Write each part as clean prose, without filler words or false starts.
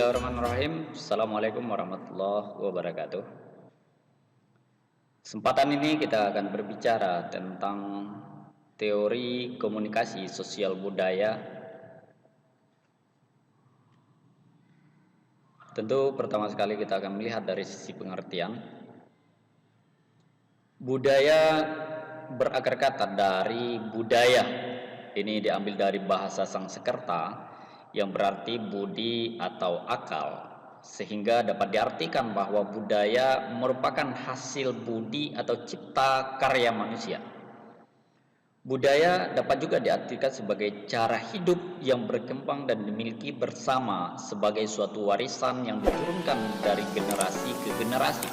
Bismillahirrahmanirrahim. Assalamualaikum warahmatullahi wabarakatuh. Kesempatan ini kita akan berbicara tentang teori komunikasi sosial budaya. Tentu pertama sekali kita akan melihat dari sisi pengertian. Budaya berakar kata dari budaya. Ini diambil dari bahasa Sanskerta yang berarti budi atau akal, sehingga dapat diartikan bahwa budaya merupakan hasil budi atau cipta karya manusia. Budaya dapat juga diartikan sebagai cara hidup yang berkembang dan dimiliki bersama sebagai suatu warisan yang diturunkan dari generasi ke generasi.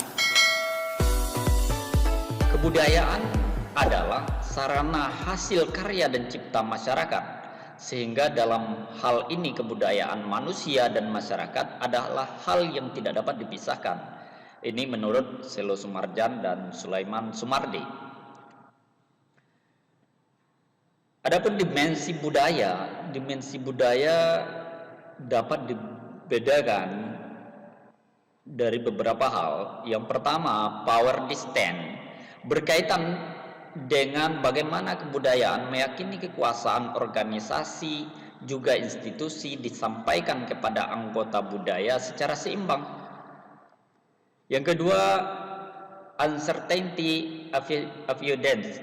Kebudayaan adalah sarana hasil karya dan cipta masyarakat, sehingga dalam hal ini kebudayaan manusia dan masyarakat adalah hal yang tidak dapat dipisahkan. Ini menurut Selo Sumarjan dan Sulaiman Sumardi. Adapun dimensi budaya dapat dibedakan dari beberapa hal. Yang pertama, power distance, berkaitan dengan bagaimana kebudayaan meyakini kekuasaan organisasi juga institusi disampaikan kepada anggota budaya secara seimbang. Yang kedua, uncertainty avoidance,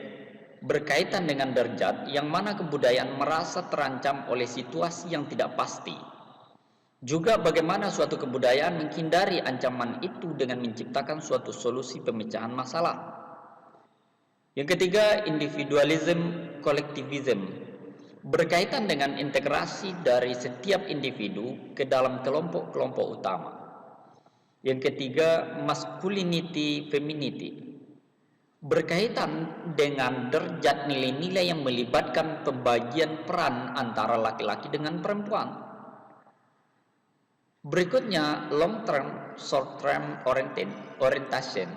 berkaitan dengan derajat yang mana kebudayaan merasa terancam oleh situasi yang tidak pasti. Juga bagaimana suatu kebudayaan menghindari ancaman itu dengan menciptakan suatu solusi pemecahan masalah. Yang ketiga, individualism, collectivism, berkaitan dengan integrasi dari setiap individu ke dalam kelompok-kelompok utama. Yang ketiga, masculinity, femininity, berkaitan dengan derajat nilai-nilai yang melibatkan pembagian peran antara laki-laki dengan perempuan. Berikutnya, long term, short term orientation,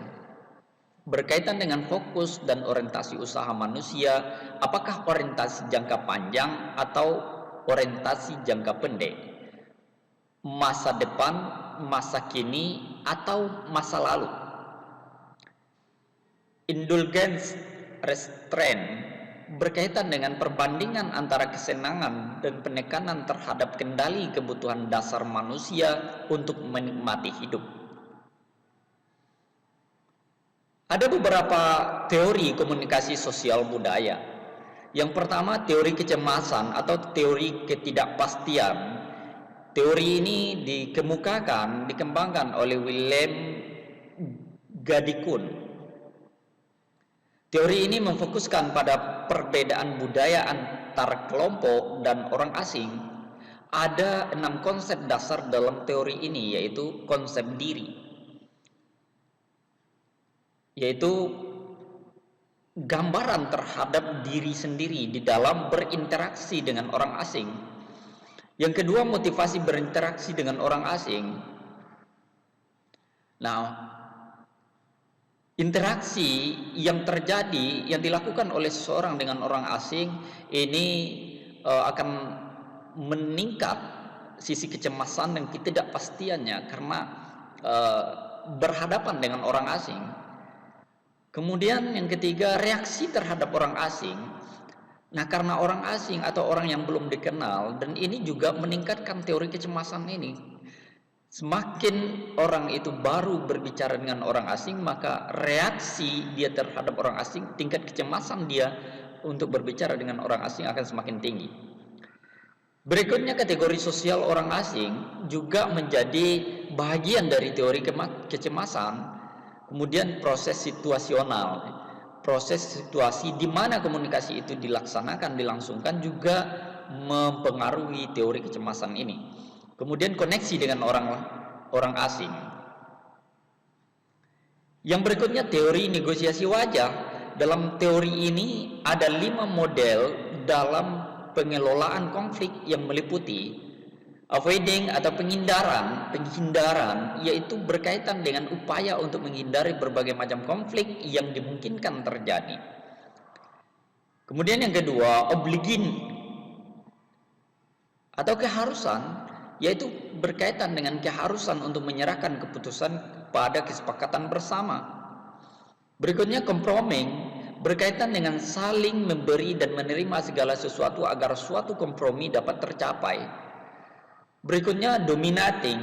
berkaitan dengan fokus dan orientasi usaha manusia, apakah orientasi jangka panjang atau orientasi jangka pendek, masa depan, masa kini, atau masa lalu. Indulgence, restraint, berkaitan dengan perbandingan antara kesenangan dan penekanan terhadap kendali kebutuhan dasar manusia untuk menikmati hidup. Ada beberapa teori komunikasi sosial budaya. Yang pertama, teori kecemasan atau teori ketidakpastian. Teori ini dikembangkan oleh Willem Gadikun. Teori ini memfokuskan pada perbedaan budaya antar kelompok dan orang asing. Ada 6 konsep dasar dalam teori ini, yaitu konsep diri, yaitu gambaran terhadap diri sendiri di dalam berinteraksi dengan orang asing. Yang kedua, motivasi berinteraksi dengan orang asing. Nah, interaksi yang terjadi, yang dilakukan oleh seseorang dengan orang asing ini akan meningkat sisi kecemasan dan ketidakpastiannya karena berhadapan dengan orang asing. Kemudian yang ketiga, reaksi terhadap orang asing. Nah, karena orang asing atau orang yang belum dikenal, dan ini juga meningkatkan teori kecemasan ini. Semakin orang itu baru berbicara dengan orang asing, maka reaksi dia terhadap orang asing, tingkat kecemasan dia untuk berbicara dengan orang asing akan semakin tinggi. Berikutnya, kategori sosial orang asing juga menjadi bagian dari teori kecemasan. Kemudian proses situasional, proses situasi di mana komunikasi itu dilangsungkan juga mempengaruhi teori kecemasan ini. Kemudian koneksi dengan orang asing. Yang berikutnya, teori negosiasi wajah. Dalam teori ini ada 5 model dalam pengelolaan konflik yang meliputi avoiding atau penghindaran, yaitu berkaitan dengan upaya untuk menghindari berbagai macam konflik yang dimungkinkan terjadi. Kemudian yang kedua, obliging atau keharusan, yaitu berkaitan dengan keharusan untuk menyerahkan keputusan pada kesepakatan bersama. Berikutnya compromising, berkaitan dengan saling memberi dan menerima segala sesuatu agar suatu kompromi dapat tercapai. Berikutnya dominating,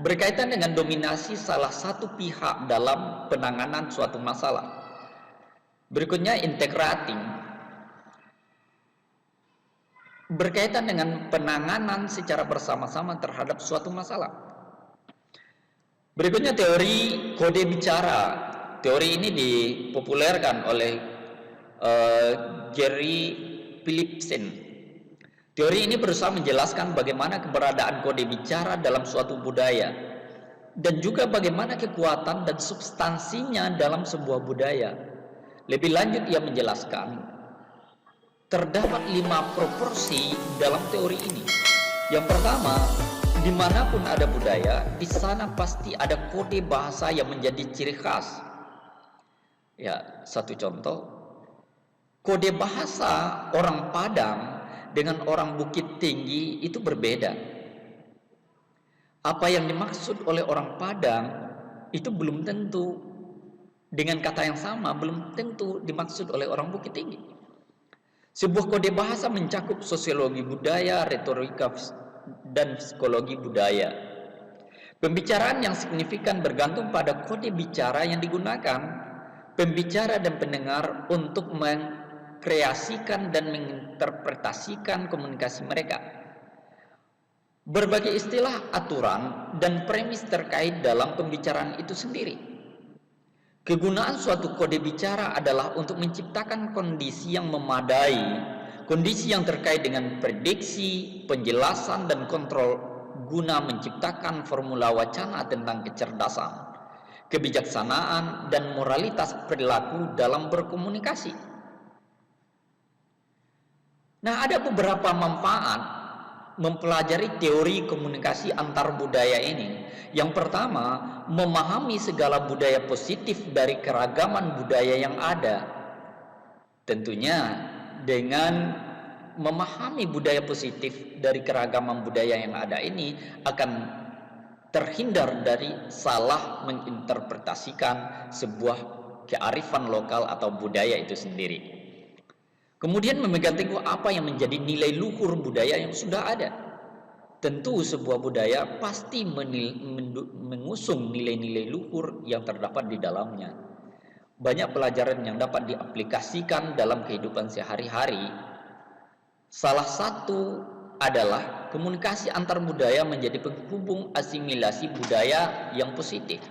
berkaitan dengan dominasi salah satu pihak dalam penanganan suatu masalah. Berikutnya integrating, berkaitan dengan penanganan secara bersama-sama terhadap suatu masalah. Berikutnya teori kode bicara. Teori ini dipopulerkan oleh Gary Philipson. Teori ini berusaha menjelaskan bagaimana keberadaan kode bicara dalam suatu budaya dan juga bagaimana kekuatan dan substansinya dalam sebuah budaya. Lebih lanjut ia menjelaskan terdapat 5 proporsi dalam teori ini. Yang pertama, dimanapun ada budaya, di sana pasti ada kode bahasa yang menjadi ciri khas. Ya, satu contoh, kode bahasa orang Padang dengan orang Bukit Tinggi itu berbeda. Apa yang dimaksud oleh orang Padang itu belum tentu, dengan kata yang sama belum tentu dimaksud oleh orang Bukit Tinggi. Sebuah kode bahasa mencakup sosiologi budaya, retorika, dan psikologi budaya. Pembicaraan yang signifikan bergantung pada kode bicara yang digunakan pembicara dan pendengar untuk mengkreasikan dan menginterpretasikan komunikasi mereka. Berbagai istilah, aturan, dan premis terkait dalam pembicaraan itu sendiri. Kegunaan suatu kode bicara adalah untuk menciptakan kondisi yang memadai, kondisi yang terkait dengan prediksi, penjelasan, dan kontrol guna menciptakan formula wacana tentang kecerdasan, kebijaksanaan, dan moralitas perilaku dalam berkomunikasi. Nah, ada beberapa manfaat mempelajari teori komunikasi antar budaya ini. Yang pertama, memahami segala budaya positif dari keragaman budaya yang ada. Tentunya dengan memahami budaya positif dari keragaman budaya yang ada ini akan terhindar dari salah menginterpretasikan sebuah kearifan lokal atau budaya itu sendiri. Kemudian memegang teguh apa yang menjadi nilai luhur budaya yang sudah ada. Tentu sebuah budaya pasti mengusung nilai-nilai luhur yang terdapat di dalamnya. Banyak pelajaran yang dapat diaplikasikan dalam kehidupan sehari-hari. Salah satu adalah komunikasi antar budaya menjadi penghubung asimilasi budaya yang positif.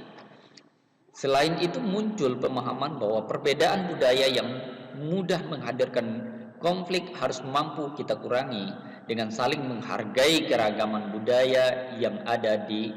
Selain itu muncul pemahaman bahwa perbedaan budaya yang mudah menghadirkan konflik harus mampu kita kurangi dengan saling menghargai keragaman budaya yang ada di